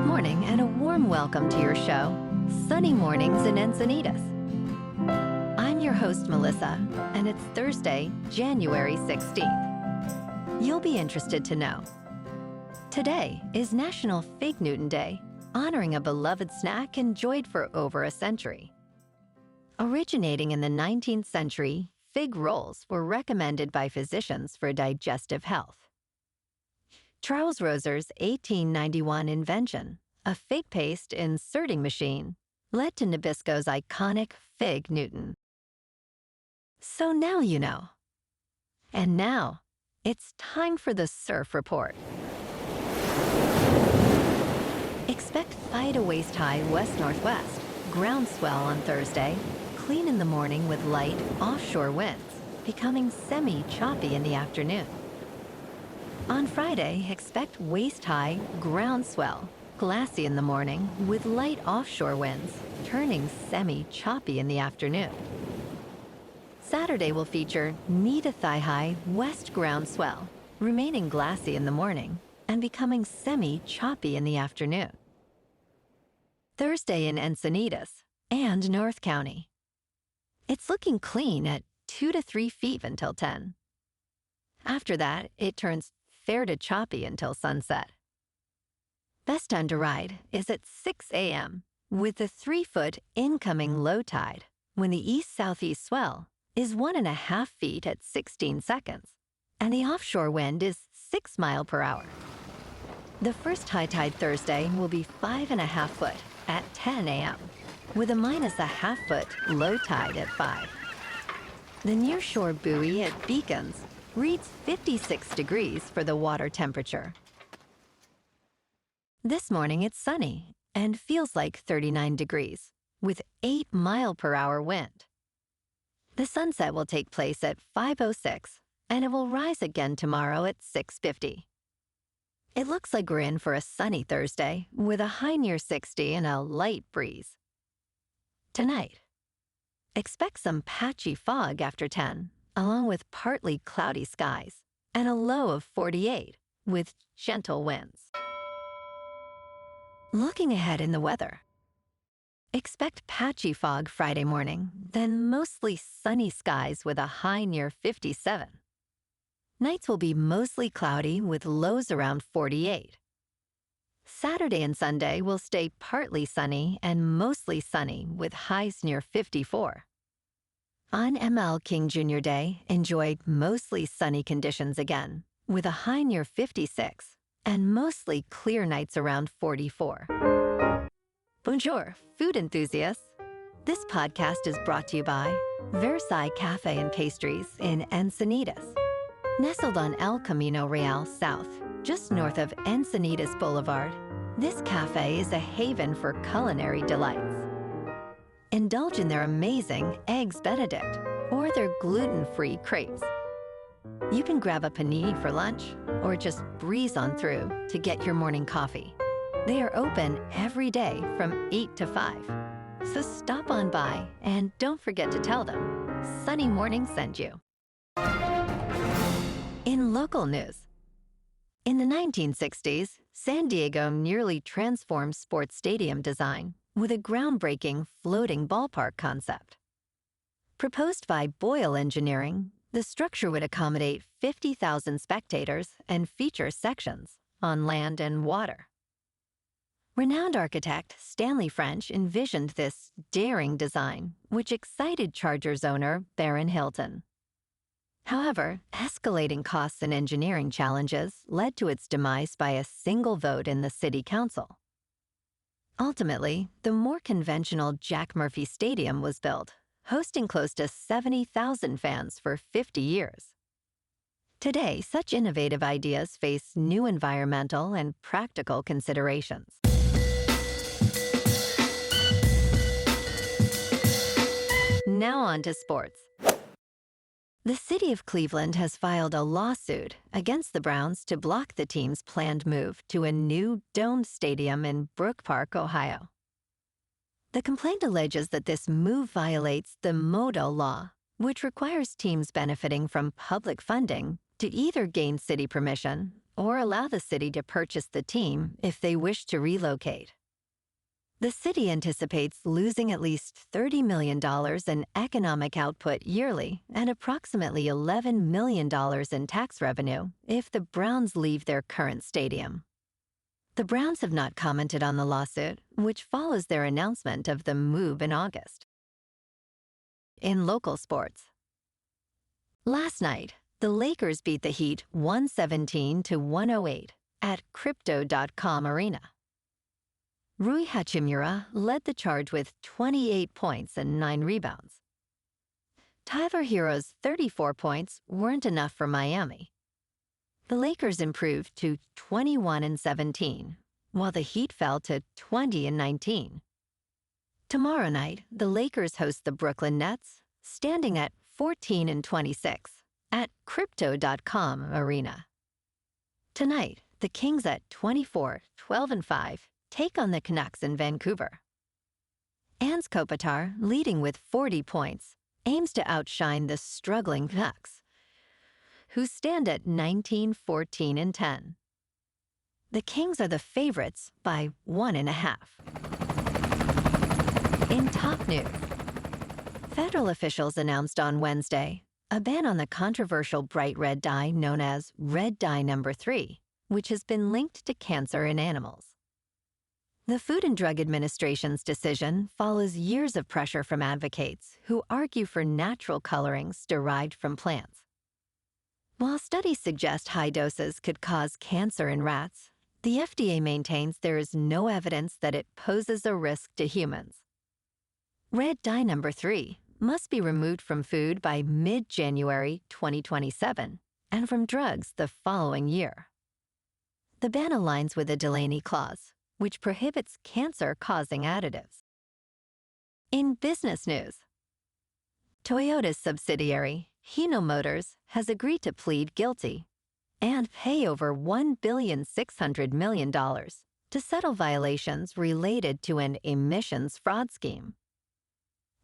Good morning and a warm welcome to your show, Sunny Mornings in Encinitas. I'm your host, Melissa, and it's Thursday, January 16th. You'll be interested to know. Today is National Fig Newton Day, honoring a beloved snack enjoyed for over a century. Originating in the 19th century, fig rolls were recommended by physicians for digestive health. Charles Roser's 1891 invention, a fig paste inserting machine, led to Nabisco's iconic Fig Newton. So now you know. And now, it's time for the Surf Report. Expect high to waist-high west-northwest, ground swell on Thursday, clean in the morning with light offshore winds, becoming semi-choppy in the afternoon. On Friday, expect waist-high ground swell, glassy in the morning with light offshore winds, turning semi-choppy in the afternoon. Saturday will feature knee to thigh-high west ground swell, remaining glassy in the morning and becoming semi-choppy in the afternoon. Thursday in Encinitas and North County. It's looking clean at 2 to 3 feet until 10. After that, it turns fair to choppy until sunset. Best time to ride is at 6 a.m. with the 3-foot incoming low tide when the east-southeast swell is 1.5 feet at 16 seconds and the offshore wind is 6 miles per hour. The first high tide Thursday will be 5.5 foot at 10 a.m. with a -0.5 foot low tide at 5. The nearshore buoy at Beacons reads 56 degrees for the water temperature. This morning it's sunny and feels like 39 degrees with 8 mile per hour wind. The sunset will take place at 5:06 and it will rise again tomorrow at 6:50. It looks like we're in for a sunny Thursday with a high near 60 and a light breeze. Tonight, expect some patchy fog after 10, along with partly cloudy skies, and a low of 48 with gentle winds. Looking ahead in the weather. Expect patchy fog Friday morning, then mostly sunny skies with a high near 57. Nights will be mostly cloudy with lows around 48. Saturday and Sunday will stay partly sunny and mostly sunny with highs near 54. On ML King Jr. Day, enjoy mostly sunny conditions again, with a high near 56 and mostly clear nights around 44. Bonjour, food enthusiasts. This podcast is brought to you by Versailles Cafe and Pastries in Encinitas. Nestled on El Camino Real South, just north of Encinitas Boulevard, this cafe is a haven for culinary delights. Indulge in their amazing Eggs Benedict or their gluten-free crepes. You can grab a panini for lunch or just breeze on through to get your morning coffee. They are open every day from 8 to 5. So stop on by and don't forget to tell them Sunny Morning sent you. In local news. In the 1960s, San Diego nearly transformed sports stadium design with a groundbreaking floating ballpark concept. Proposed by Boyle Engineering, the structure would accommodate 50,000 spectators and feature sections on land and water. Renowned architect Stanley French envisioned this daring design, which excited Chargers owner Baron Hilton. However, escalating costs and engineering challenges led to its demise by a single vote in the city council. Ultimately, the more conventional Jack Murphy Stadium was built, hosting close to 70,000 fans for 50 years. Today, such innovative ideas face new environmental and practical considerations. Now on to sports. The city of Cleveland has filed a lawsuit against the Browns to block the team's planned move to a new domed stadium in Brook Park, Ohio. The complaint alleges that this move violates the MODO law, which requires teams benefiting from public funding to either gain city permission or allow the city to purchase the team if they wish to relocate. The city anticipates losing at least $30 million in economic output yearly and approximately $11 million in tax revenue if the Browns leave their current stadium. The Browns have not commented on the lawsuit, which follows their announcement of the move in August. In local sports, last night, the Lakers beat the Heat 117-108 at Crypto.com Arena. Rui Hachimura led the charge with 28 points and 9 rebounds. Tyler Hero's 34 points weren't enough for Miami. The Lakers improved to 21-17, while the Heat fell to 20-19. Tomorrow night, the Lakers host the Brooklyn Nets, standing at 14-26 at Crypto.com Arena. Tonight, the Kings at 24-12-5 take on the Canucks in Vancouver. Anze Kopitar, leading with 40 points, aims to outshine the struggling Canucks, who stand at 19-14-10. The Kings are the favorites by 1.5. In top news, federal officials announced on Wednesday a ban on the controversial bright red dye known as red dye number 3, which has been linked to cancer in animals. The Food and Drug Administration's decision follows years of pressure from advocates who argue for natural colorings derived from plants. While studies suggest high doses could cause cancer in rats, the FDA maintains there is no evidence that it poses a risk to humans. Red dye number 3 must be removed from food by mid-January 2027 and from drugs the following year. The ban aligns with the Delaney Clause, which prohibits cancer-causing additives. In business news, Toyota's subsidiary, Hino Motors, has agreed to plead guilty and pay over $1.6 billion to settle violations related to an emissions fraud scheme.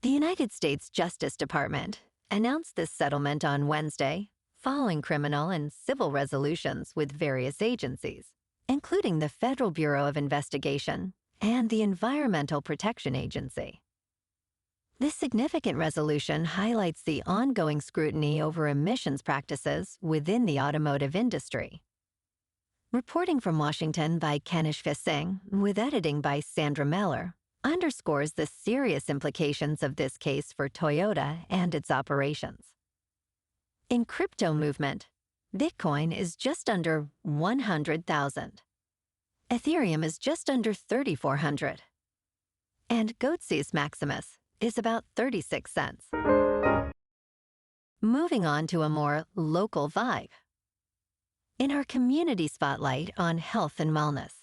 The United States Justice Department announced this settlement on Wednesday, following criminal and civil resolutions with various agencies, including the Federal Bureau of Investigation and the Environmental Protection Agency. This significant resolution highlights the ongoing scrutiny over emissions practices within the automotive industry. Reporting from Washington by Kanish Singh, with editing by Sandra Meller, underscores the serious implications of this case for Toyota and its operations. In crypto movement, Bitcoin is just under 100,000. Ethereum is just under 3,400. And Goatse's Maximus is about 36 cents. Moving on to a more local vibe. In our community spotlight on health and wellness,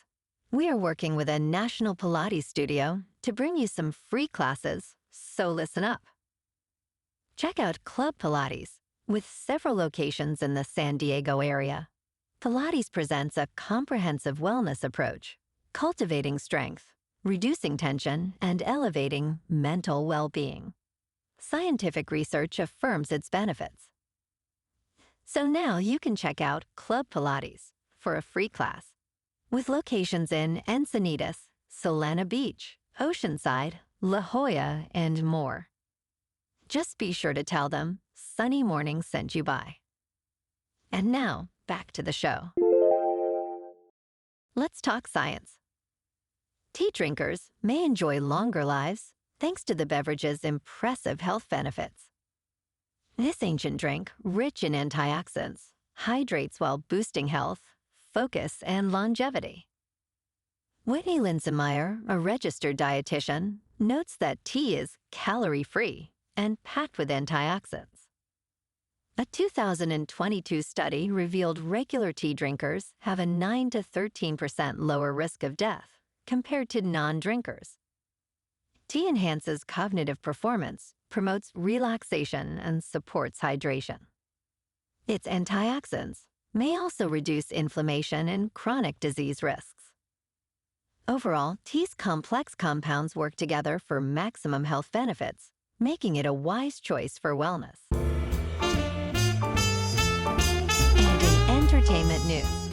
we are working with a national Pilates studio to bring you some free classes, so listen up. Check out Club Pilates, with several locations in the San Diego area. Pilates presents a comprehensive wellness approach, cultivating strength, reducing tension, and elevating mental well-being. Scientific research affirms its benefits. So now you can check out Club Pilates for a free class, with locations in Encinitas, Solana Beach, Oceanside, La Jolla, and more. Just be sure to tell them Sunny Morning sent you by. And now, back to the show. Let's talk science. Tea drinkers may enjoy longer lives thanks to the beverage's impressive health benefits. This ancient drink, rich in antioxidants, hydrates while boosting health, focus, and longevity. Whitney Linsenmeyer, a registered dietitian, notes that tea is calorie-free and packed with antioxidants. A 2022 study revealed regular tea drinkers have a 9 to 13% lower risk of death compared to non-drinkers. Tea enhances cognitive performance, promotes relaxation, and supports hydration. Its antioxidants may also reduce inflammation and chronic disease risks. Overall, tea's complex compounds work together for maximum health benefits, making it a wise choice for wellness. And in entertainment news,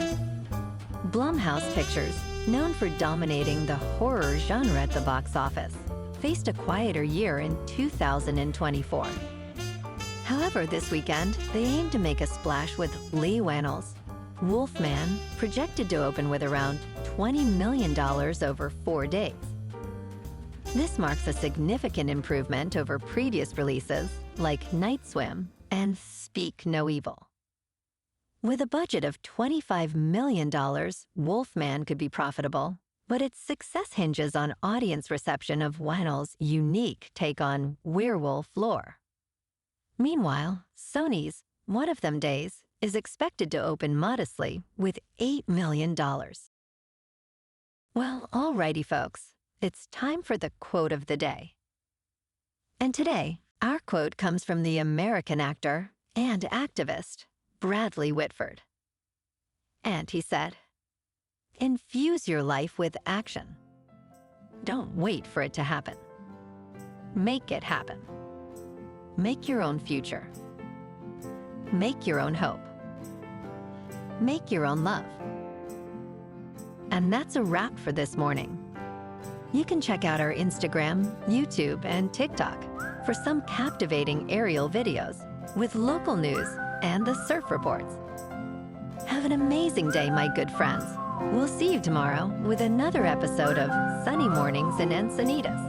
Blumhouse Pictures, known for dominating the horror genre at the box office, faced a quieter year in 2024. However, this weekend, they aim to make a splash with Lee Wannell's Wolfman, projected to open with around $20 million over 4 days. This marks a significant improvement over previous releases like Night Swim and Speak No Evil. With a budget of $25 million, Wolfman could be profitable, but its success hinges on audience reception of Wannell's unique take on werewolf lore. Meanwhile, Sony's One of Them Days is expected to open modestly with $8 million. Well, alrighty folks, it's time for the quote of the day. And today, our quote comes from the American actor and activist, Bradley Whitford. And he said, "Infuse your life with action. Don't wait for it to happen. Make it happen. Make your own future. Make your own hope. Make your own love." And that's a wrap for this morning. You can check out our Instagram, YouTube, and TikTok for some captivating aerial videos with local news and the surf reports. Have an amazing day, my good friends. We'll see you tomorrow with another episode of Sunny Mornings in Encinitas.